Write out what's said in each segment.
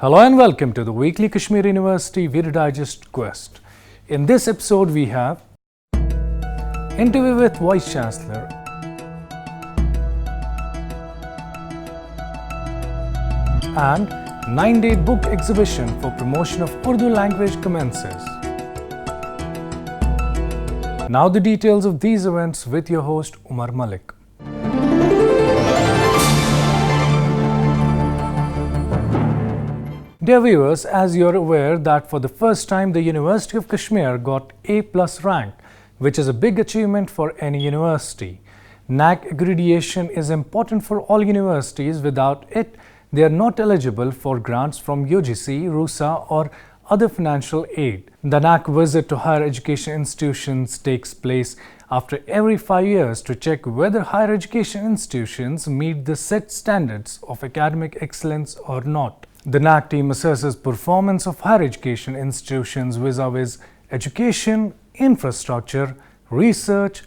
Hello and welcome to the weekly Kashmir University Video Digest Quest. In this episode, we have interview with Vice Chancellor, and 9-day book exhibition for promotion of Urdu language commences. Now the details of these events with your host Umar Malik. Dear viewers, as you are aware that for the first time the University of Kashmir got A+ rank, which is a big achievement for any university. NAAC accreditation is important for all universities. Without it, they are not eligible for grants from UGC, RUSA or other financial aid. The NAAC visit to higher education institutions takes place after every 5 years to check whether higher education institutions meet the set standards of academic excellence or not. The NAAC team assesses performance of higher education institutions vis-a-vis education, infrastructure, research,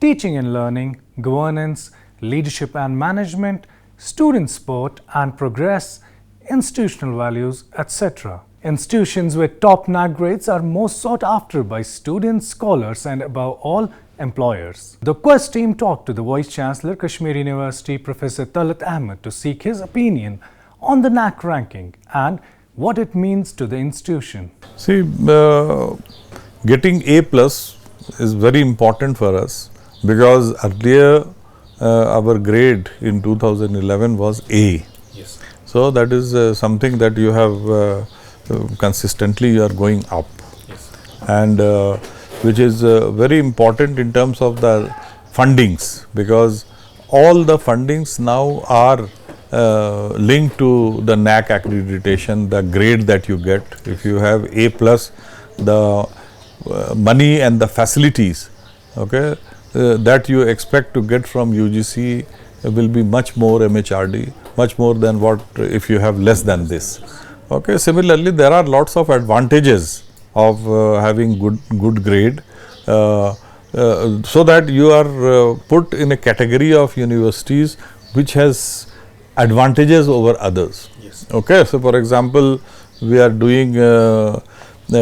teaching and learning, governance, leadership and management, student support and progress, institutional values, etc. Institutions with top NAAC grades are most sought after by students, scholars and above all, employers. The Quest team talked to the Vice Chancellor, Kashmir University, Professor Talat Ahmed to seek his opinion on the NAAC ranking and what it means to the institution. See, getting A+ is very important for us because earlier our grade in 2011 was A. Yes. So that is something that you have consistently you are going up. Yes. And which is very important in terms of the fundings, because all the fundings now are linked to the NAAC accreditation, the grade that you get. If you have A+, the money and the facilities, okay, that you expect to get from UGC will be much more MHRD, much more than what if you have less than this. Okay. Similarly, there are lots of advantages of having good grade, so that you are put in a category of universities which has advantages over others. Yes. Okay. So, for example, we are doing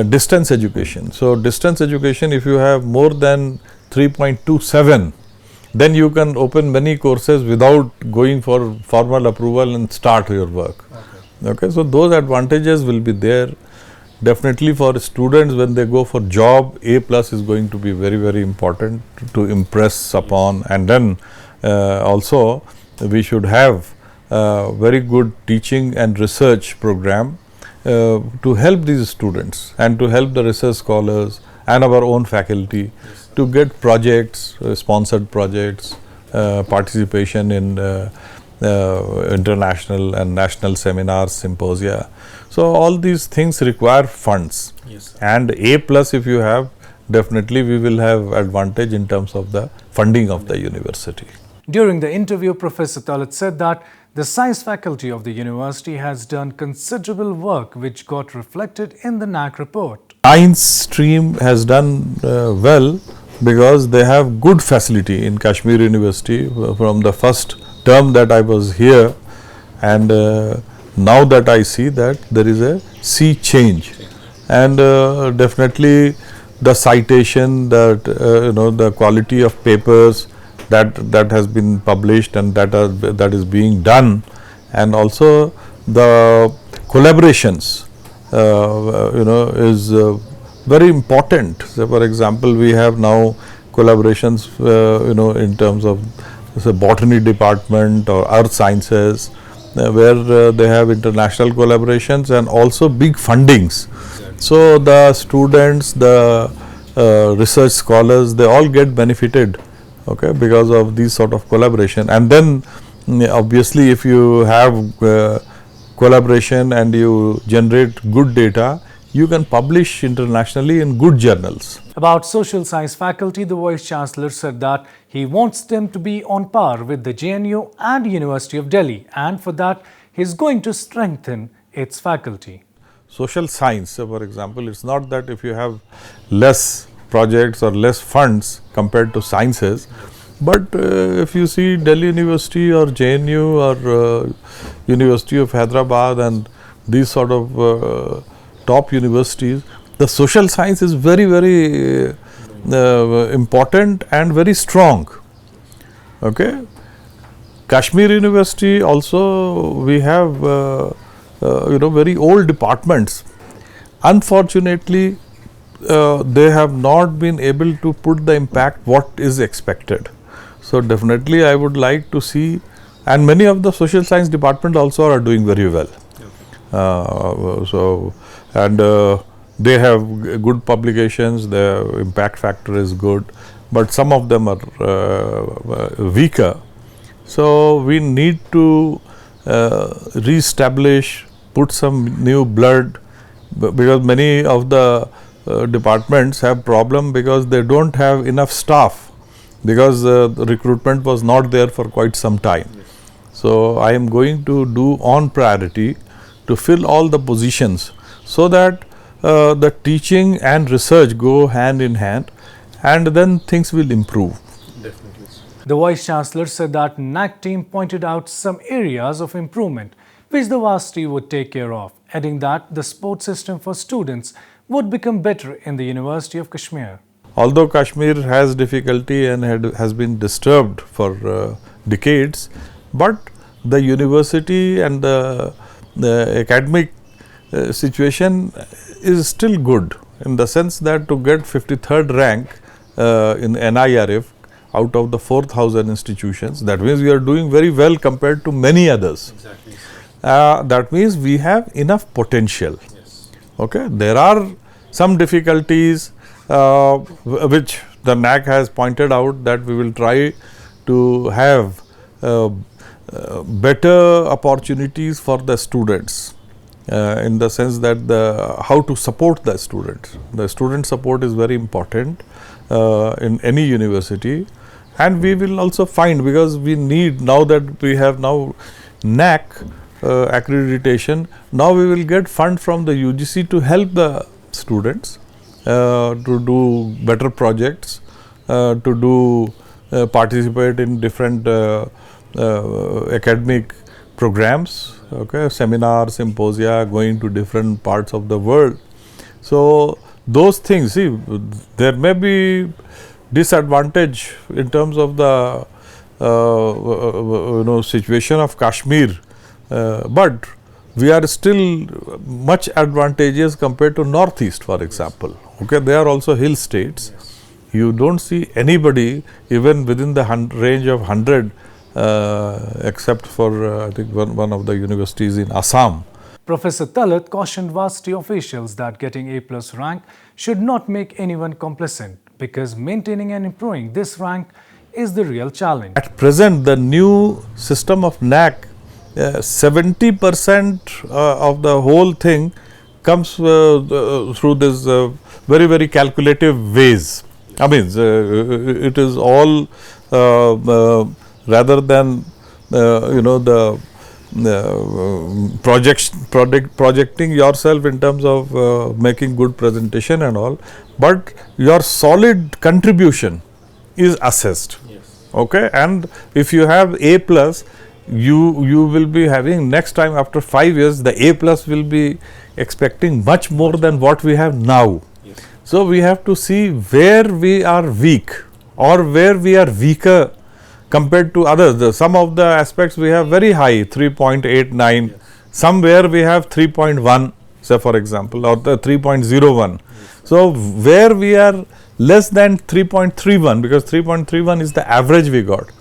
distance education. So, distance education, if you have more than 3.27, then you can open many courses without going for formal approval and start your work. Okay. So, those advantages will be there. Definitely for students, when they go for job, A+ is going to be very important to impress upon. And then also we should have very good teaching and research program to help these students and to help the research scholars and our own faculty to get projects, sponsored projects, participation in international and national seminars, symposia. So, all these things require funds. Yes. And A+ if you have, definitely we will have advantage in terms of the funding of the university. During the interview, Professor Talat said that the science faculty of the university has done considerable work which got reflected in the NAAC report. Science stream has done well because they have good facility in Kashmir University from the first term that I was here, and now that I see that there is a sea change, and definitely the citation, that the quality of papers that has been published and that is being done, and also the collaborations is very important. So, for example, we have now collaborations in terms of the botany department or earth sciences, where they have international collaborations and also big fundings. Exactly. So, the students, the research scholars, they all get benefited, okay, because of these sort of collaboration. And then obviously, if you have collaboration and you generate good data, you can publish internationally in good journals. About social science faculty, the Vice Chancellor said that he wants them to be on par with the JNU and University of Delhi, and for that he is going to strengthen its faculty. Social science, so for example, it's not that if you have less projects or less funds compared to sciences, but if you see Delhi University or JNU or University of Hyderabad and these sort of top universities, the social science is very, very important and very strong. Okay. Kashmir University also, we have very old departments. Unfortunately, they have not been able to put the impact what is expected. So definitely I would like to see, and many of the social science department also are doing very well. They have good publications, their impact factor is good, but some of them are weaker. So we need to re-establish, put some new blood, because many of the departments have problem because they don't have enough staff, because the recruitment was not there for quite some time. So I am going to do on priority to fill all the positions, so that the teaching and research go hand in hand, and then things will improve. Definitely. The Vice Chancellor said that NAC team pointed out some areas of improvement which the varsity would take care of, adding that the support system for students would become better in the University of Kashmir. Although Kashmir has difficulty and has been disturbed for decades, but the university and the academic situation is still good, in the sense that to get 53rd rank in NIRF out of the 4,000 institutions, that means we are doing very well compared to many others. Exactly. That means we have enough potential. Yes. Okay. There are some difficulties which the NAC has pointed out, that we will try to have better opportunities for the students, in the sense that how to support the students. The student support is very important in any university, and we will also find, because we need, now that we have now NAC accreditation, now we will get fund from the UGC to help the students to do better projects, to participate in different academic programs, okay, seminars, symposia, going to different parts of the world. So those things, see, there may be disadvantage in terms of the situation of Kashmir, but we are still much advantageous compared to Northeast, for example. Okay, they are also hill states. You don't see anybody even within the range of 100, except for I think one of the universities in Assam. Professor Talat cautioned varsity officials that getting A+ rank should not make anyone complacent, because maintaining and improving this rank is the real challenge. At present, the new system of NAC, 70% of the whole thing comes through this very, very calculative ways. I mean, it is all rather than the projecting yourself in terms of making good presentation and all, but your solid contribution is assessed. Yes. Okay, and if you have A+, you will be having next time after 5 years, the A+ will be expecting much more than what we have now. Yes. So we have to see where we are weak or where we are weaker compared to others. Some of the aspects we have very high, 3.89, yes. Somewhere we have 3.1, say for example, or the 3.01. Yes. So where we are less than 3.31, because 3.31 is the average we got.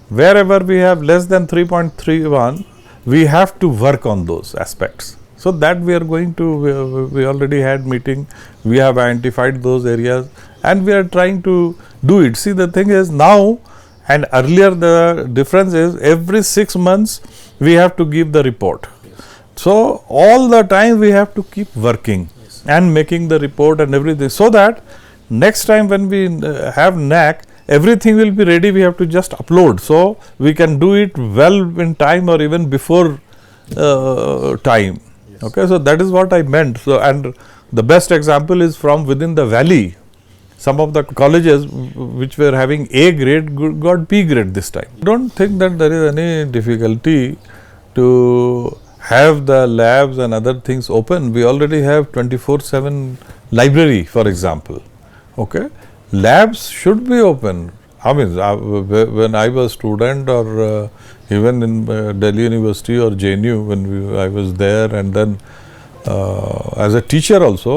Wherever we have less than 3.31, we have to work on those aspects. So that we are going to, we already had meeting, we have identified those areas and we are trying to do it. See, the thing is now and earlier, the difference is every 6 months we have to give the report. Yes. So all the time we have to keep working, yes, and making the report and everything, so that next time when we have NAC, everything will be ready, we have to just upload. So we can do it well in time or even before time. Yes. Okay, so that is what I meant. So, and the best example is from within the valley. Some of the colleges which were having A grade got B grade this time. I don't think that there is any difficulty to have the labs and other things open. We already have 24/7 library, for example. Okay, labs should be open. I mean, when I was student, or even in Delhi University or JNU, when I was there, and then as a teacher also,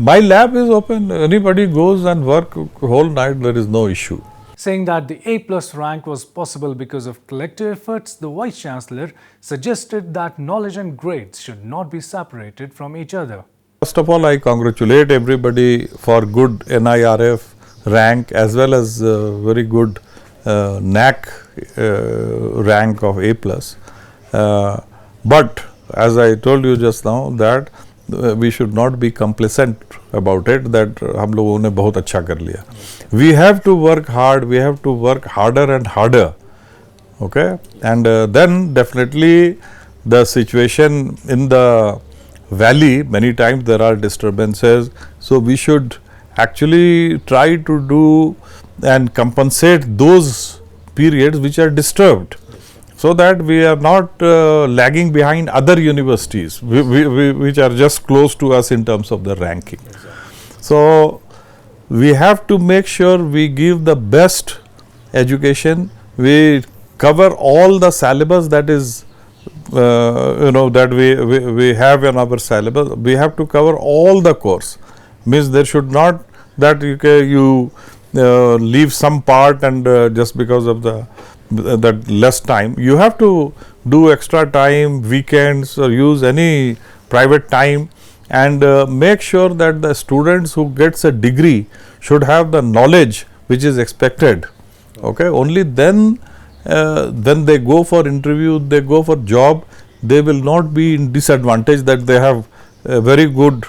my lab is open. Anybody goes and work whole night, there is no issue. Saying that the A+ rank was possible because of collective efforts, the Vice Chancellor suggested that knowledge and grades should not be separated from each other. First of all, I congratulate everybody for good NIRF rank as well as very good NAC rank of A+. But as I told you just now, that we should not be complacent about it, that हम लोगों ने बहुत अच्छा कर लिया. We have to work hard, we have to work harder and harder. Okay, and then definitely the situation in the valley, many times there are disturbances, so we should actually try to do and compensate those periods which are disturbed, so that we are not lagging behind other universities which are just close to us in terms of the ranking. So we have to make sure we give the best education, we cover all the syllabus that is that we have in our syllabus. We have to cover all the course. Means there should not that you leave some part, and just because of that less time, you have to do extra time, weekends, or use any private time, and make sure that the students who gets a degree should have the knowledge which is expected. Okay, only then they go for interview, they go for job, they will not be in disadvantage that they have a very good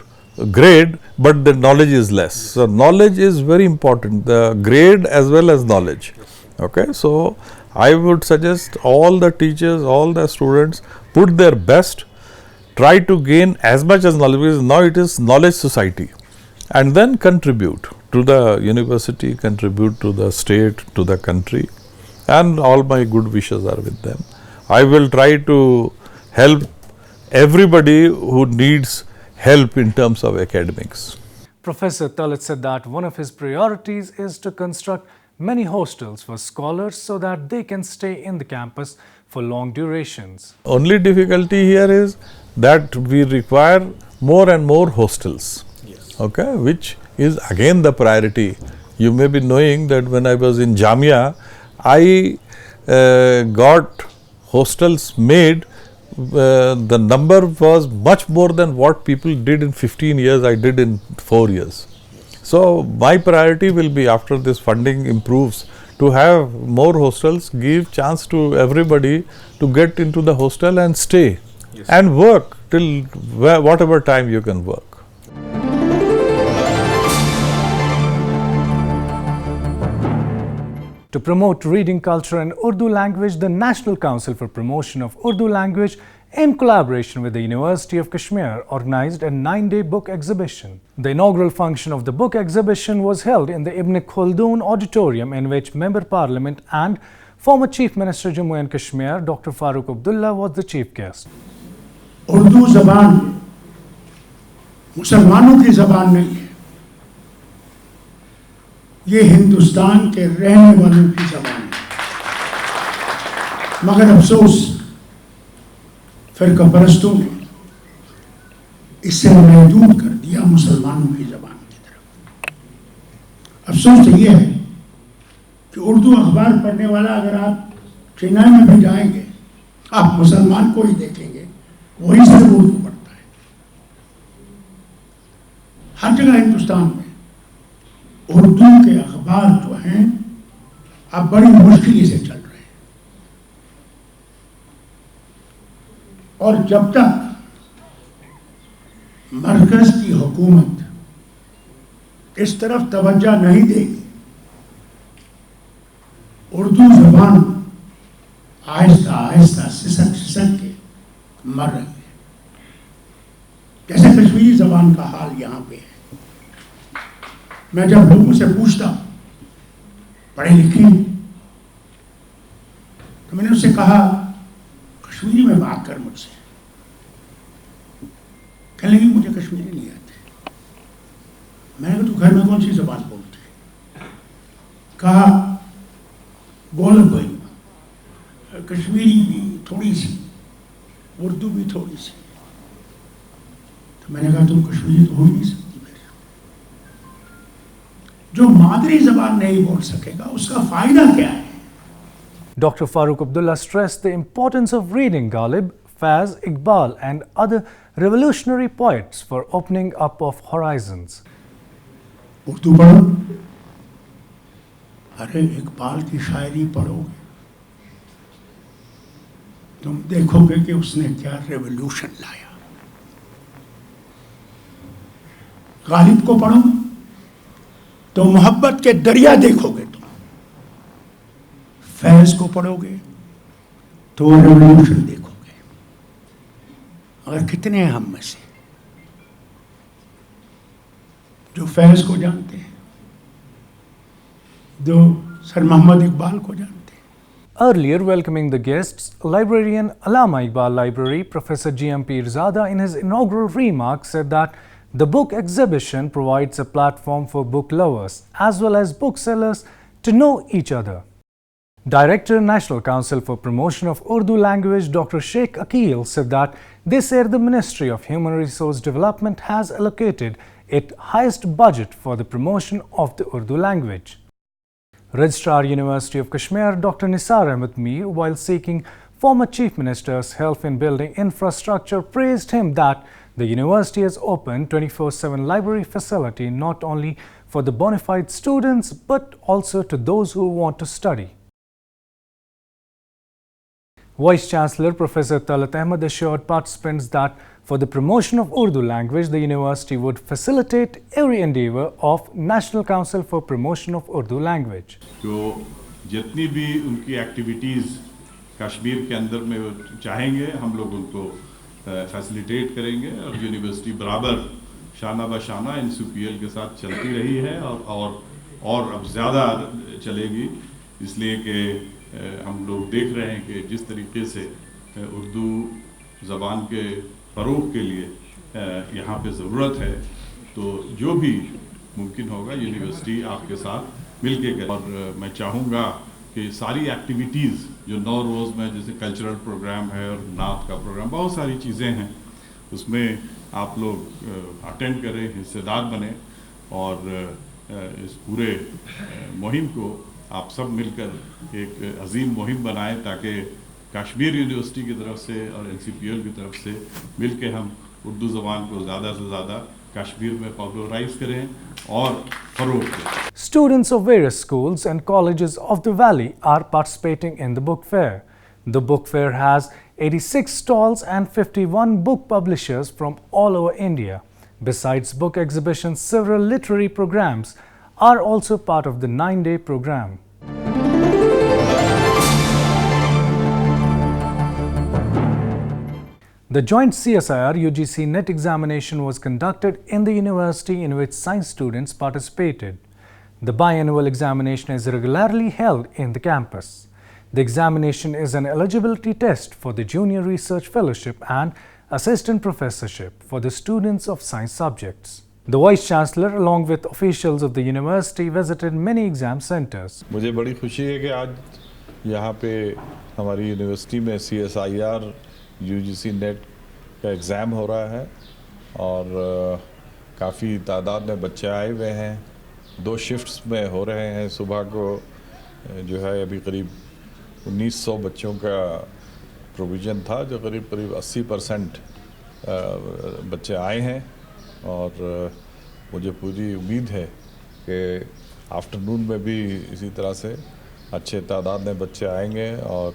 grade but the knowledge is less. So knowledge is very important, the grade as well as knowledge. Okay, so I would suggest all the teachers, all the students put their best, try to gain as much as knowledge, because now it is knowledge society, and then contribute to the university, contribute to the state, to the country, and all my good wishes are with them. I will try to help everybody who needs help in terms of academics. Professor Talit said that one of his priorities is to construct many hostels for scholars so that they can stay in the campus for long durations. Only difficulty here is that we require more and more hostels, okay, which is again the priority. You may be knowing that when I was in Jamia, I got hostels made. The number was much more than what people did in 15 years, I did in 4 years. So my priority will be, after this funding improves, to have more hostels, give chance to everybody to get into the hostel and stay and work till whatever time you can work. To promote reading culture and Urdu language, the National Council for Promotion of Urdu Language, in collaboration with the University of Kashmir, organized a 9-day book exhibition. The inaugural function of the book exhibition was held in the Ibn Khaldun Auditorium, in which Member Parliament and former Chief Minister Jammu and Kashmir, Dr. Farooq Abdullah, was the chief guest. Urdu ज़बान मुसलमानों की ज़बान नहीं है, ये हिंदुस्तान के रहने वालों की ज़बान है। मगर अफसोस फ़िरका परस्तों ने इसे महदूद कर दिया मुसलमानों की ज़बान की तरफ। अफसोस तो ये है कि उर्दू अखबार पढ़ने वाला अगर आप चेन्नई में भी जाएंगे, आप मुसलमान को ही देखेंगे, वही सिर्फ उर्दू पढ़ता है। हर जगह हिंदुस्तान में उर्दू के अखबार जो हैं अब बड़ी मुश्किल से चल रहे हैं, और जब तक मरकज की हुकूमत इस तरफ तवज्जो नहीं देगी, उर्दू ज़बान आहिस्ता आहिस्ता सिसक सिसक के मर रही है। जैसे कश्मीरी ज़बान का हाल यहाँ पे है। मैं जब लोगों से पूछता पढ़े लिखे, तो मैंने उससे कहा कश्मीरी में बात कर मुझसे, कहने लगी मुझे कश्मीरी नहीं आती। मैंने कहा तू घर में कौन सी ज़बान बोलती है? कहा बोल कोई कश्मीरी भी थोड़ी सी, उर्दू भी थोड़ी सी। तो मैंने कहा तुम कश्मीरी तो हो ही नहीं सकती फिर। जो मादरी ज़बान नहीं बोल सकेगा उसका फ़ायदा क्या है? Dr. Farooq Abdullah stressed the importance of reading Ghalib, Faiz, Iqbal and other revolutionary poets for opening up of horizons. Urdu पढ़ो, अरे इकबाल की शायरी पढ़ोगे तुम देखोगे कि उसने क्या रेवोल्यूशन लाया। गालिब को पढ़ो तो मोहब्बत के दरिया देखोगे तुम। फैज को पढ़ोगे तो रेवोल्यूशन देखोगे। अगर कितने हैं हम में से जो फैज को जानते हैं, जो सर मोहम्मद इकबाल को जानते हैं? Earlier, welcoming the guests, librarian Allama Iqbal Library, Professor G.M. Pirzada, in his inaugural remarks said that the book exhibition provides a platform for book lovers as well as booksellers to know each other. Director, National Council for Promotion of Urdu Language, Dr. Sheikh Akil, said that this year the Ministry of Human Resource Development has allocated its highest budget for the promotion of the Urdu language. Registrar, University of Kashmir, Dr. Nisar Ahmed Mir, while seeking former Chief Minister's help in building infrastructure, praised him that the university has opened 24/7 library facility not only for the bona fide students but also to those who want to study. Vice Chancellor Professor Talat Ahmed assured participants that for the promotion of Urdu language, the university would facilitate every endeavour of National Council for Promotion of Urdu Language. जो जितनी भी उनकी activities Kashmir के अंदर में वो चाहेंगे हम लोग उनको फैसिलिटेट करेंगे और यूनिवर्सिटी बराबर शाना बशाना NCPL के साथ चलती रही है और अब ज़्यादा चलेगी, इसलिए कि हम लोग देख रहे हैं कि जिस तरीके से उर्दू ज़बान के फ़रोग़ के लिए यहाँ पे ज़रूरत है, तो जो भी मुमकिन होगा यूनिवर्सिटी आपके साथ मिल के करे। और मैं चाहूँगा कि सारी एक्टिविटीज़ जो 9 रोज़ में जैसे कल्चरल प्रोग्राम है और नात का प्रोग्राम, बहुत सारी चीज़ें हैं, उसमें आप लोग अटेंड करें, हिस्सेदार बने और इस पूरे मुहिम को आप सब मिलकर एक अजीम मुहिम बनाएं ताकि कश्मीर यूनिवर्सिटी की तरफ से और NCPL की तरफ से मिलके हम उर्दू ज़बान को ज़्यादा से ज़्यादा कश्मीर में पॉपुलराइज करें और फ़रोग़ दें। Students of various schools and colleges of the valley are participating in the book fair. The book fair has 86 stalls and 51 book publishers from all over India. Besides book exhibitions, several literary programs are also part of the 9-day program. The joint CSIR UGC NET examination was conducted in the university in which science students participated. The biannual examination is regularly held in the campus. The examination is an eligibility test for the Junior Research Fellowship and Assistant Professorship for the students of science subjects. The Vice Chancellor along with officials of the university visited many exam centers. मुझे बड़ी खुशी है कि आज यहाँ पे हमारी university में CSIR UGC नेट का एग्ज़ाम हो रहा है और काफ़ी तादाद में बच्चे आए हुए हैं। 2 शिफ्ट्स में हो रहे हैं। सुबह को जो है अभी करीब 1900 बच्चों का प्रोविज़न था, जो करीब 80% बच्चे आए हैं और मुझे पूरी उम्मीद है कि आफ्टरनून में भी इसी तरह से अच्छे तादाद में बच्चे आएंगे और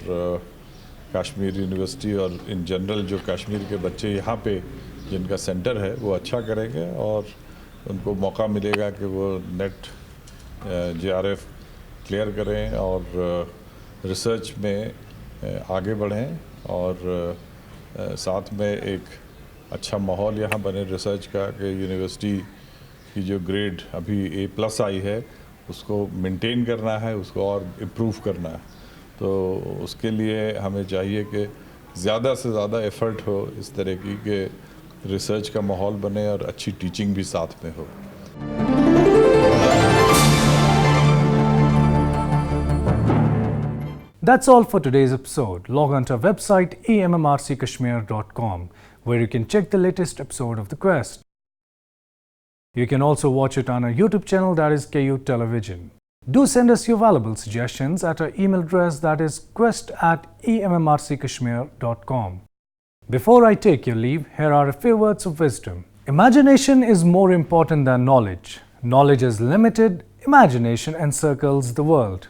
कश्मीर यूनिवर्सिटी और इन जनरल जो कश्मीर के बच्चे यहाँ पे जिनका सेंटर है वो अच्छा करेंगे और उनको मौका मिलेगा कि वो नेट JRF क्लियर करें और रिसर्च में आगे बढ़ें और साथ में एक अच्छा माहौल यहाँ बने रिसर्च का कि यूनिवर्सिटी की जो ग्रेड अभी A+ आई है उसको मेंटेन करना है, उसको और इम्प्रूव करना है। तो उसके लिए हमें चाहिए कि ज़्यादा से ज़्यादा एफ़र्ट हो इस तरह की कि रिसर्च का माहौल बने और अच्छी टीचिंग भी साथ में हो। That's all for today's episode. Log on to our website emmrckashmir.com where you can check the latest episode of The Quest. You can also watch it on our YouTube channel, that is KU Television. Do send us your valuable suggestions at our email address, that is quest@emmrckashmir.com. Before I take your leave, here are a few words of wisdom. Imagination is more important than knowledge. Knowledge is limited, imagination encircles the world.